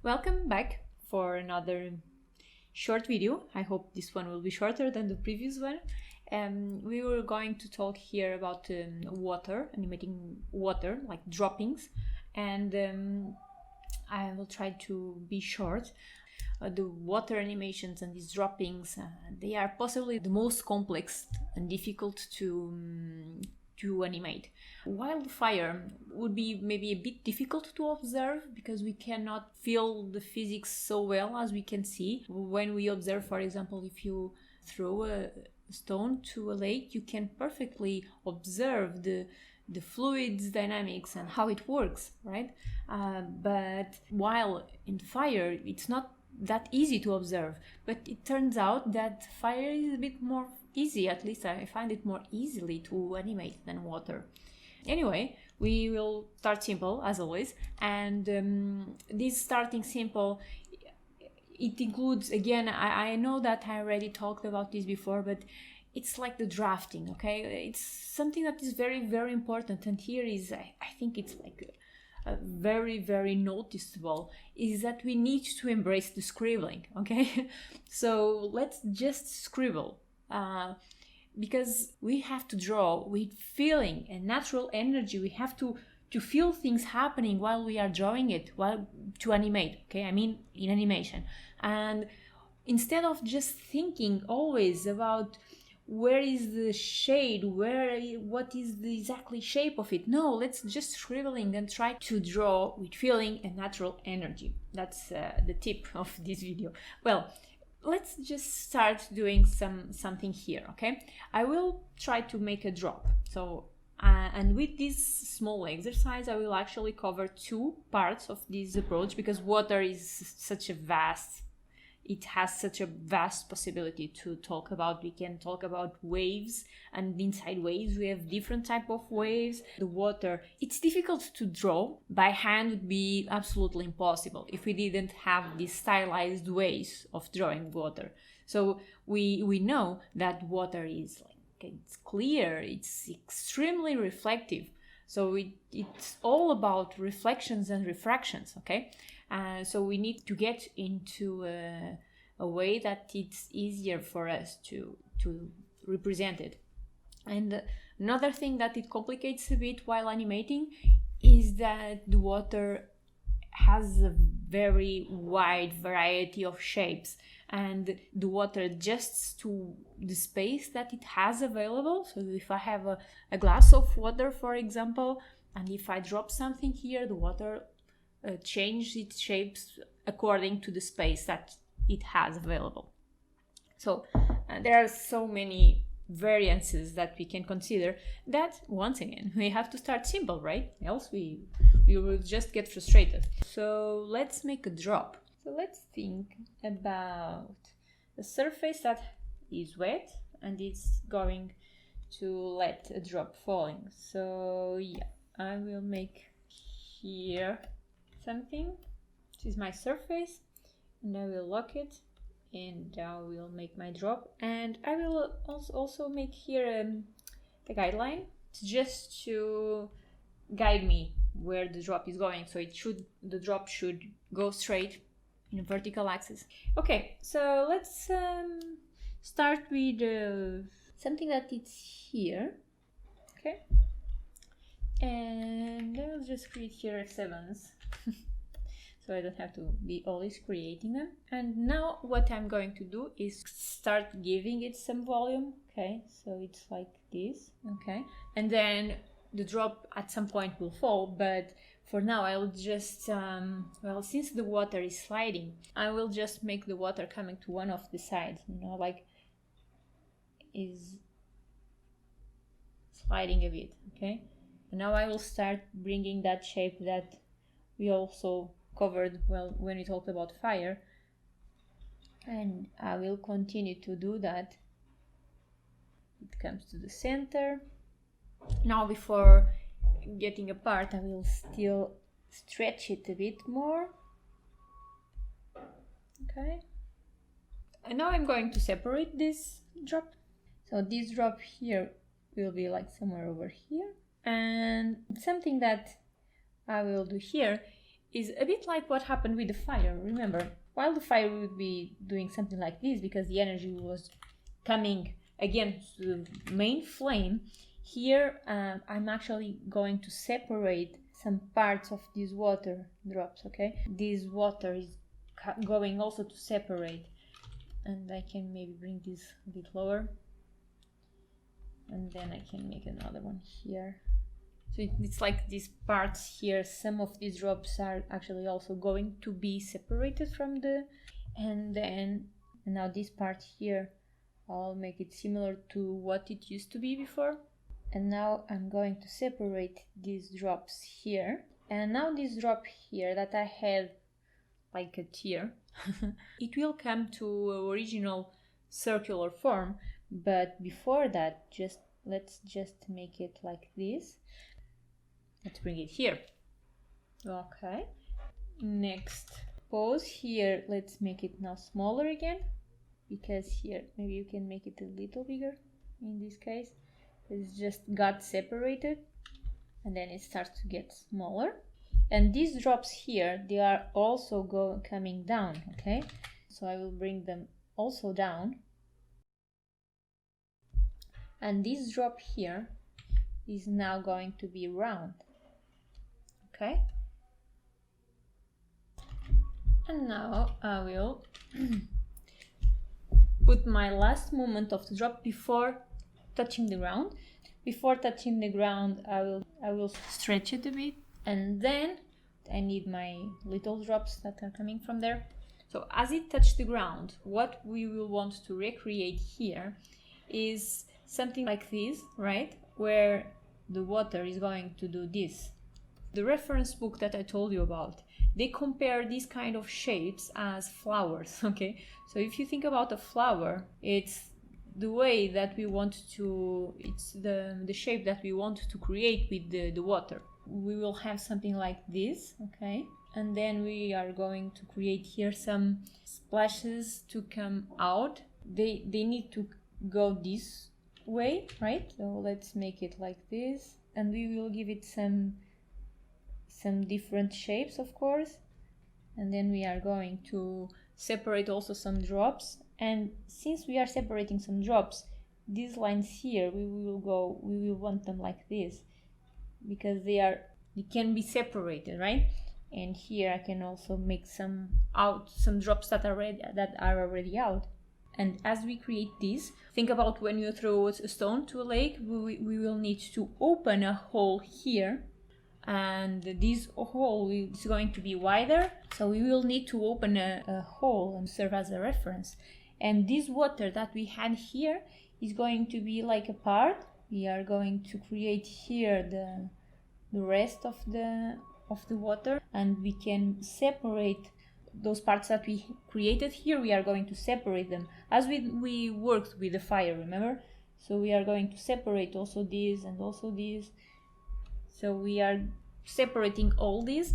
Welcome back for another short video. I hope this one will be shorter than the previous one. We were going to talk here about water, animating water, like droppings, and I will try to be short. The water animations and these droppings, they are possibly the most complex and difficult to animate. Wildfire would be maybe a bit difficult to observe because we cannot feel the physics so well as we can see. When we observe, for example, if you throw a stone to a lake, you can perfectly observe the fluids dynamics and how it works, right? But while in fire, it's not that easy to observe. But it turns out that fire is a bit more easy, at least I find it more easily to animate than water. Anyway, we will start simple as always, and this starting simple, it includes, again, I know that I already talked about this before, but it's like the drafting, okay? It's something that is very, very important, and here is, I think it's like very, very noticeable, is that we need to embrace the scribbling, okay? So let's just scribble. Because we have to draw with feeling and natural energy. We have to feel things happening while we are drawing it, while to animate, okay? I mean, in animation. And instead of just thinking always about where is the shade, what is the exactly shape of it, no, let's just scribbling and try to draw with feeling and natural energy. That's the tip of this video. Well, let's just start doing something here, okay? I will try to make a drop. So, and with this small exercise, I will actually cover two parts of this approach because water is such a vast, it has such a vast possibility to talk about. We can talk about waves, and inside waves we have different type of waves. The water, it's difficult to draw by hand, would be absolutely impossible if we didn't have these stylized ways of drawing water. So we know that water is like, it's clear, it's extremely reflective. So it's all about reflections and refractions, okay? So we need to get into a way that it's easier for us to represent it. And another thing that it complicates a bit while animating is that the water has a very wide variety of shapes, and the water adjusts to the space that it has available. So if I have a glass of water, for example, and if I drop something here, the water changes its shapes according to the space that it has available. So there are so many variances that we can consider that, once again, we have to start simple, right? Else we will just get frustrated. So let's make a drop. So let's think about a surface that is wet and it's going to let a drop falling. So yeah, I will make here something. This is my surface, and I will lock it, and I will make my drop, and I will also make here a guideline just to guide me where the drop is going. So the drop should go straight in a vertical axis. Okay, so let's start with something that is here, okay? And I'll just create here F7s. So I don't have to be always creating them. And now what I'm going to do is start giving it some volume, okay? So it's like this, okay? And then the drop at some point will fall, but for now I will just, well, since the water is sliding, I will just make the water coming to one of the sides, you know, like is sliding a bit, okay? And now I will start bringing that shape that we also covered, well, when we talked about fire, and I will continue to do that. It comes to the center. Now before getting apart, I will still stretch it a bit more, okay? And now I'm going to separate this drop. So this drop here will be like somewhere over here, and something that I will do here is a bit like what happened with the fire. Remember, while the fire would be doing something like this because the energy was coming again to the main flame, here I'm actually going to separate some parts of these water drops, okay? This water is going also to separate, and I can maybe bring this a bit lower, and then I can make another one here. So it's like these parts here, some of these drops are actually also going to be separated from the, and now this part here, I'll make it similar to what it used to be before. And now I'm going to separate these drops here. And now this drop here that I had like a tear, it will come to original circular form. But before that, let's just make it like this. Let's bring it here. Okay. Next, pose here. Let's make it now smaller again, because here maybe you can make it a little bigger in this case. It's just got separated and then it starts to get smaller. And these drops here, they are also coming down, okay? So I will bring them also down. And this drop here is now going to be round, okay? And now I will put my last moment of the drop before touching the ground. Before touching the ground, I will stretch it a bit, and then I need my little drops that are coming from there. So as it touches the ground, what we will want to recreate here is something like this, right? Where the water is going to do this. The reference book that I told you about, they compare these kind of shapes as flowers, okay? So if you think about a flower, it's the way that we want to, it's the shape that we want to create with the water. We will have something like this, okay? And then we are going to create here some splashes to come out. They need to go this way, right? So let's make it like this, and we will give it some different shapes, of course. And then we are going to separate also some drops. And since we are separating some drops, these lines here, we will want them like this, because they can be separated, right? And here I can also make some drops that are already out. And as we create this, think about when you throw a stone to a lake, we will need to open a hole here, and this hole is going to be wider, so we will need to open a hole and serve as a reference. And this water that we had here is going to be like a part. We are going to create here the rest of the water, and we can separate those parts that we created here. We are going to separate them as we worked with the fire, remember? So we are going to separate also this and also this. So we are separating all these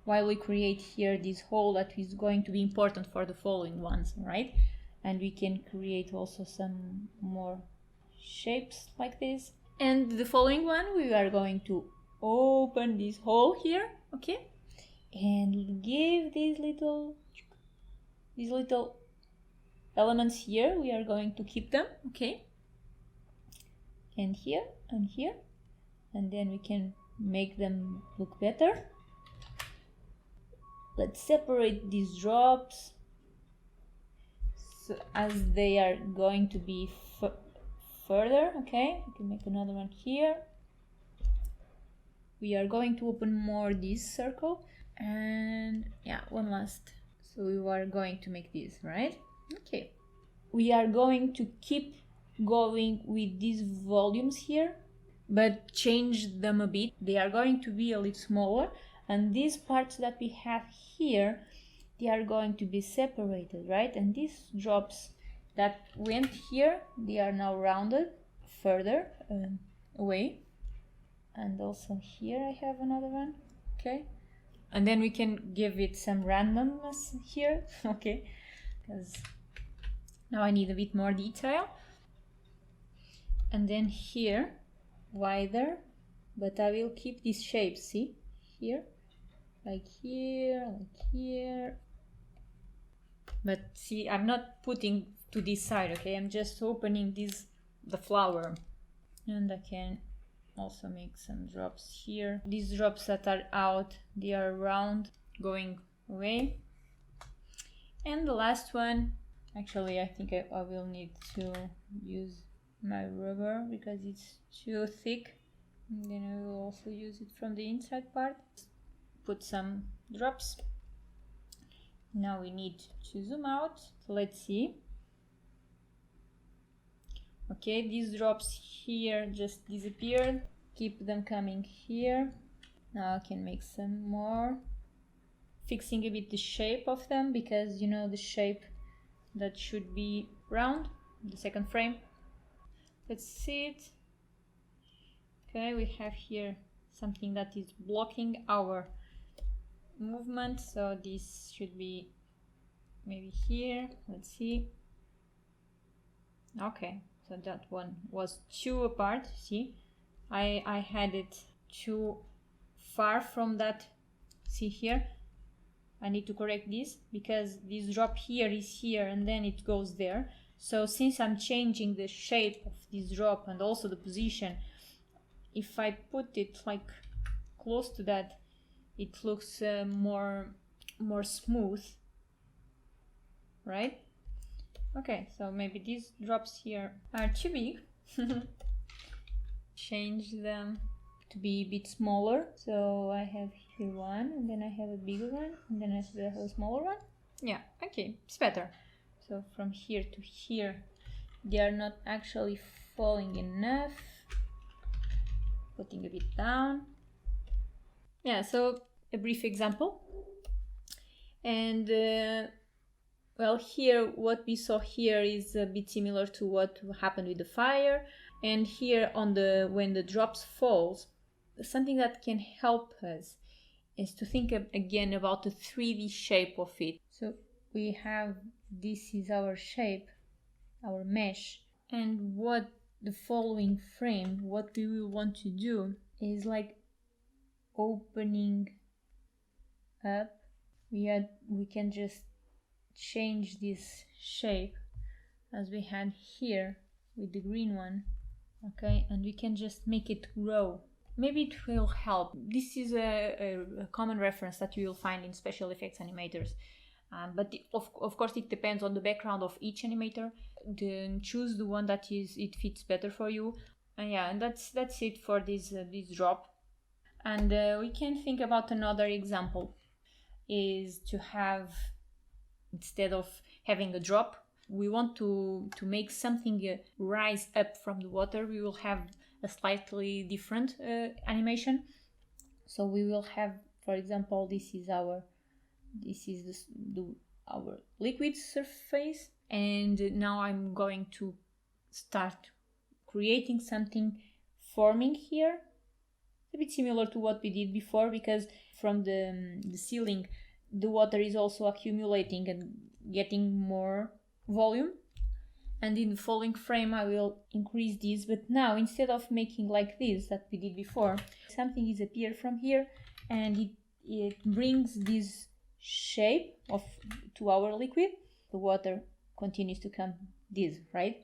while we create here this hole that is going to be important for the following ones, right? And we can create also some more shapes like this. And the following one, we are going to open this hole here, okay? And give these little elements here, we are going to keep them, okay? And here and here. And then we can make them look better. Let's separate these drops so as they are going to be further, okay? We can make another one here. We are going to open more this circle, and yeah, one last. So we are going to make this, right? Okay. We are going to keep going with these volumes here, but change them a bit. They are going to be a little smaller, and these parts that we have here, they are going to be separated, right? And these drops that went here, they are now rounded further away. And also here I have another one, okay? And then we can give it some randomness here, okay? Because now I need a bit more detail. And then here, wider, but I will keep these shapes, see? Here. like here. But see, I'm not putting to this side, okay? I'm just opening the flower. And I can also make some drops here. These drops that are out, they are round, going away. And the last one, actually I think I will need to use my rubber because it's too thick. And then I will also use it from the inside part. Put some drops. Now we need to zoom out. So let's see. Okay, these drops here just disappeared. Keep them coming here. Now I can make some more. Fixing a bit the shape of them because you know the shape that should be round, the second frame. Let's see it. Okay, we have here something that is blocking our movement, so this should be maybe here. Let's see. Okay, so that one was too apart. See, I had it too far from that. See here, I need to correct this because this drop here is here and then it goes there. So since I'm changing the shape of this drop and also the position, if I put it like close to that, it looks more smooth, right? Okay, so maybe these drops here are too big. Change them to be a bit smaller. So I have here one, and then I have a bigger one, and then I have a smaller one. Yeah, okay, it's better. So from here to here, they are not actually falling enough. Putting a bit down. Yeah, so a brief example. And well, here what we saw here is a bit similar to what happened with the fire. And here on the when the drops falls, something that can help us is to think again about the 3D shape of it. So we have, this is our shape, our mesh, and what the following frame, what we will want to do is like opening up. We can just change this shape as we had here with the green one, okay, and we can just make it grow. Maybe it will help. This is a common reference that you will find in special effects animators, but of course it depends on the background of each animator. Then choose the one that it fits better for you. And yeah, and that's it for this drop. And we can think about another example, is to have, instead of having a drop, we want to make something rise up from the water. We will have a slightly different animation. So we will have, for example, this is our liquid surface, and now I'm going to start creating something forming here. A bit similar to what we did before, because from the ceiling the water is also accumulating and getting more volume. And in the following frame I will increase this, but now instead of making like this that we did before, something is appear from here, and it brings this shape to our liquid. The water continues to come this, right?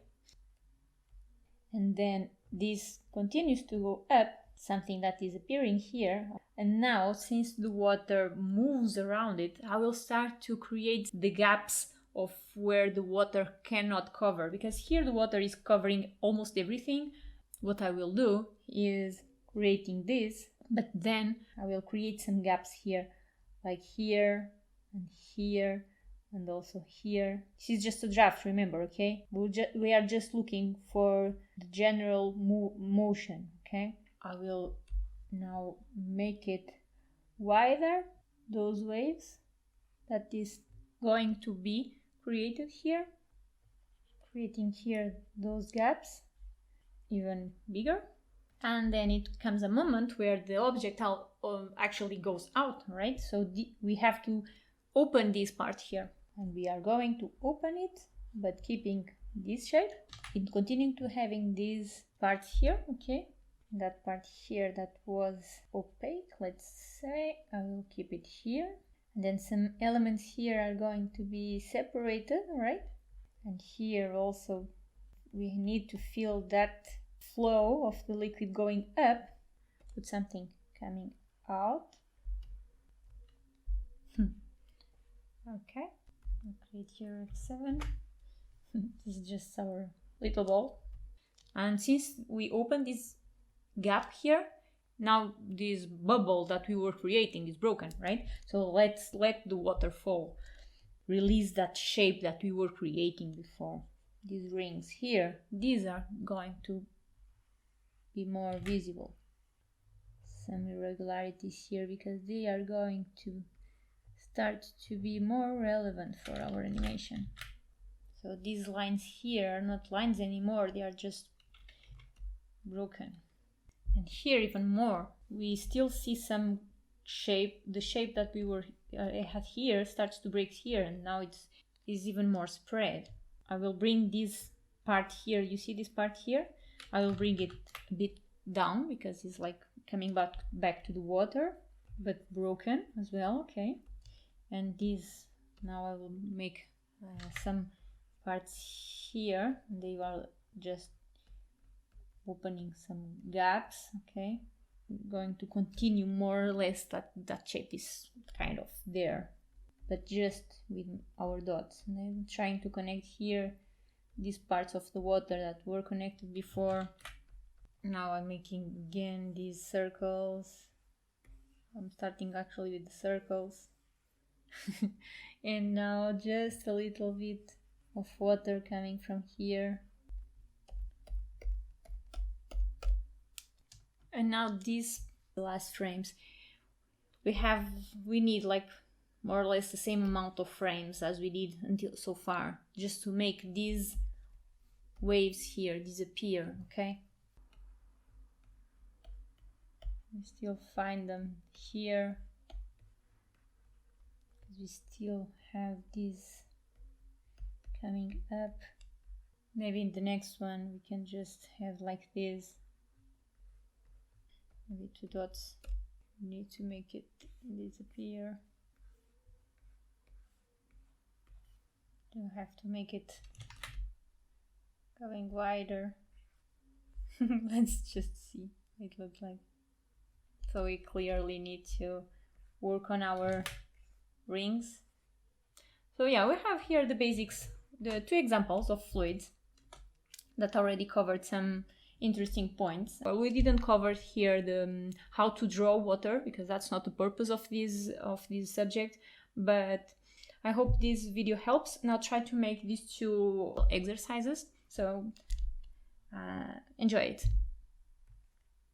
And then this continues to go up, something that is appearing here. And now, since the water moves around it, I will start to create the gaps of where the water cannot cover, because here the water is covering almost everything. What I will do is creating this, but then I will create some gaps here, like here and here and also here. This is just a draft, remember, okay? We are just looking for the general motion, okay? I will now make it wider, those waves that is going to be created here, creating here those gaps even bigger. And then it comes a moment where the object actually goes out, right? So we have to open this part here, and we are going to open it, but keeping this shape and continuing to having these parts here, okay? that part here that was opaque, let's say, I will keep it here. And then some elements here are going to be separated, right? And here also we need to feel that flow of the liquid going up. Put something coming out. Okay, I'll create here F7. This is just our little ball. And since we opened this gap here, now this bubble that we were creating is broken, right? So let's let the water fall. Release that shape that we were creating before. These rings here, these are going to be more visible. Some irregularities here because they are going to start to be more relevant for our animation. So these lines here are not lines anymore, they are just broken. And here even more, we still see some shape. The shape that we were had here starts to break here, and now it is even more spread. I will bring this part here, you see this part here? I will bring it a bit down because it's like coming back to the water, but broken as well, okay? And this, now I will make some parts here, they are just opening some gaps, okay? I'm going to continue more or less that shape is kind of there, but just with our dots. And I'm trying to connect here these parts of the water that were connected before. Now I'm making again these circles. I'm starting actually with the circles. And now just a little bit of water coming from here. And now these last frames, we need like more or less the same amount of frames as we did until so far, just to make these waves here disappear, okay? We still find them here, because we still have these coming up. Maybe in the next one we can just have like this. Maybe 2 dots. We need to make it disappear. Don't have to make it going wider. Let's just see what it looks like. So we clearly need to work on our rings. So yeah, we have here the basics, the 2 examples of fluids that already covered some interesting points. We didn't cover here the how to draw water, because that's not the purpose of this subject, but I hope this video helps. Now try to make these 2 exercises, so enjoy it.